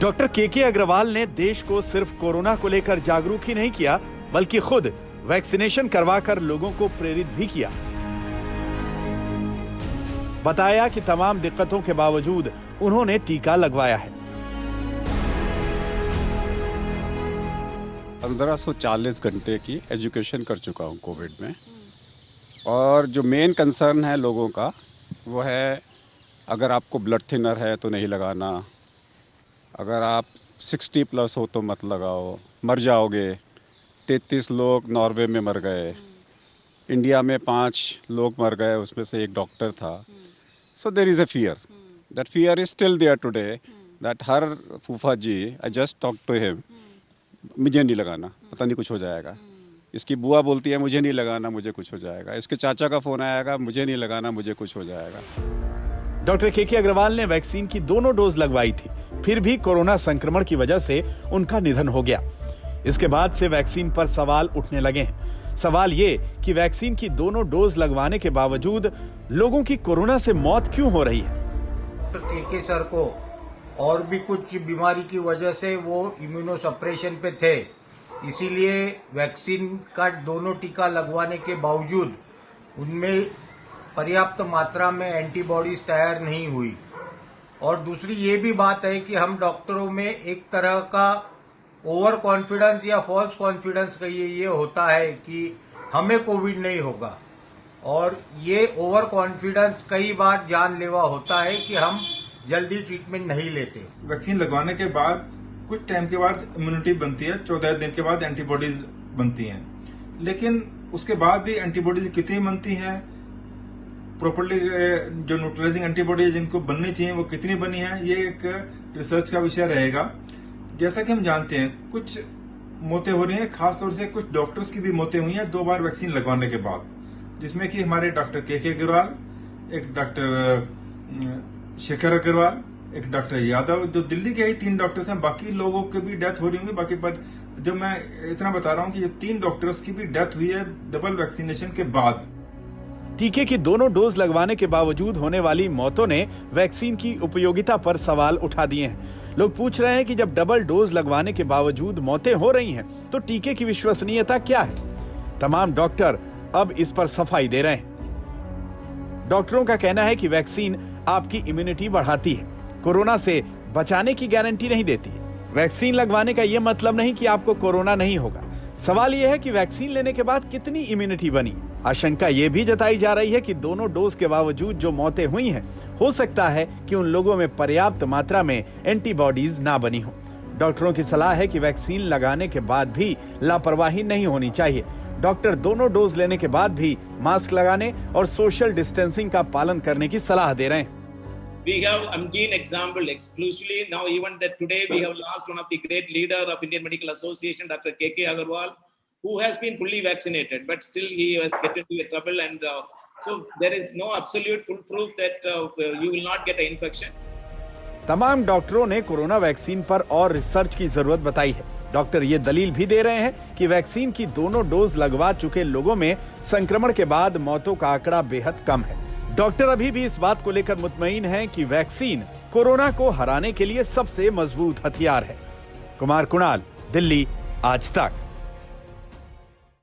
Doctor के अग्रवाल ने देश को सिर्फ कोरोना को लेकर जागरूक ही नहीं किया, बल्कि खुद वैक्सीनेशन करवाकर लोगों को प्रेरित भी किया। बताया कि तमाम दिक्कतों के बावजूद उन्होंने टीका लगवाया है। 1540 घंटे की एजुकेशन कर चुका हूँ कोविड में, और जो मेन कंसर्न है लोगों का वो है, अगर आपको ब्लड थिनर है तो नहीं लगाना, अगर आप 60 प्लस हो तो मत लगाओ, मर जाओगे। 33 लोग नॉर्वे में मर गए, इंडिया में 5 लोग मर गए, उसमें से एक डॉक्टर था। So there is a fear, that fear is still there today, that her फूफा जी, I just talk to him, मुझे नहीं लगाना, पता नहीं कुछ हो जाएगा। इसकी बुआ बोलती है मुझे नहीं लगाना, मुझे कुछ हो जाएगा। इसके चाचा का फोन आएगा, मुझे नहीं लगाना, मुझे कुछ हो जाएगा। डॉक्टर के अग्रवाल ने वैक्सीन की दोनों डोज लगवाई थी, फिर भी कोरोना संक्रमण की वजह से उनका निधन हो गया। इसके बाद से वैक्सीन पर सवाल उठने लगे हैं। सवाल ये कि वैक्सीन की दोनों डोज लगवाने के बावजूद लोगों की कोरोना से मौत क्यों हो रही है। डॉक्टर के सर को और भी कुछ बीमारी की वजह से वो इम्यूनो सप्रेशन पे थे, इसीलिए वैक्सीन का दोनों टीका लगवाने के बावजूद उनमें पर्याप्त मात्रा में एंटीबॉडीज तैयार नहीं हुई। और दूसरी ये भी बात है कि हम डॉक्टरों में एक तरह का ओवर कॉन्फिडेंस या फॉल्स कॉन्फिडेंस का ये होता है कि हमें कोविड नहीं होगा, और ये ओवर कॉन्फिडेंस कई बार जानलेवा होता है कि हम जल्दी ट्रीटमेंट नहीं लेते। वैक्सीन लगवाने के बाद कुछ टाइम के बाद इम्यूनिटी बनती है, 14 दिन के बाद एंटीबॉडीज बनती हैं, लेकिन उसके बाद भी एंटीबॉडीज कितनी बनती हैं, प्रॉपर्ली जो न्यूट्रलाइजिंग एंटीबॉडीज जिनको बननी चाहिए वो कितनी बनी है, ये एक रिसर्च का विषय रहेगा। जैसा कि हम जानते हैं कुछ मौतें हो रही हैं, खासतौर से कुछ डॉक्टर्स की भी मौतें हुई हैं 2 बार वैक्सीन लगवाने के बाद, जिसमें कि हमारे डॉक्टर के अग्रवाल, एक डॉक्टर शेखर अग्रवाल, एक डॉक्टर यादव, जो दिल्ली के ही 3 डॉक्टर्स हैं। बाकी लोगों की भी डेथ हो रही होंगी बाकी, पर जब मैं इतना बता रहा हूं कि ये 3 डॉक्टर्स की भी डेथ हुई है डबल वैक्सीनेशन के बाद। टीके की दोनों डोज लगवाने के बावजूद होने वाली मौतों ने वैक्सीन की उपयोगिता पर सवाल उठा दिए हैं। लोग पूछ रहे हैं कि जब डबल डोज लगवाने के बावजूद मौतें हो रही हैं, तो टीके की विश्वसनीयता क्या है। तमाम डॉक्टर अब इस पर सफाई दे रहे हैं। डॉक्टरों का कहना है कि वैक्सीन आपकी इम्यूनिटी बढ़ाती है, कोरोना से बचाने की गारंटी नहीं देती। वैक्सीन लगवाने का यह मतलब नहीं कि आपको कोरोना नहीं होगा। सवाल यह है कि वैक्सीन लेने के बाद कितनी इम्यूनिटी बनी। आशंका यह भी जताई जा रही है कि दोनों डोज के बावजूद जो मौतें हुई हैं, हो सकता है कि उन लोगों में पर्याप्त मात्रा में एंटीबॉडीज ना बनी हो। डॉक्टरों की सलाह है कि वैक्सीन लगाने के बाद भी लापरवाही नहीं होनी चाहिए। डॉक्टर दोनों डोज लेने के बाद भी मास्क लगाने और सोशल डिस्टेंसिंग का पालन करने की सलाह दे रहे हैं। We have Amgeen example exclusively. Now even that today we have lost one of the great leader of Indian Medical Association, Dr. K Agarwal, who has been fully vaccinated, but still he has get into a trouble, and so there is no absolute full proof that you will not get an infection. तमाम डॉक्टरों ने corona vaccine पर और research की जरूरत बताई है। Doctor ये दलील भी दे रहे हैं कि वैक्सीन की दोनों डोज लगवा चुके लोगों में संक्रमण के बाद मौतों का आंकड़ा बेहद कम है। डॉक्टर अभी भी इस बात को लेकर मुतमईन हैं कि वैक्सीन कोरोना को हराने के लिए सबसे मजबूत हथियार है। कुमार कुणाल, दिल्ली, आज तक।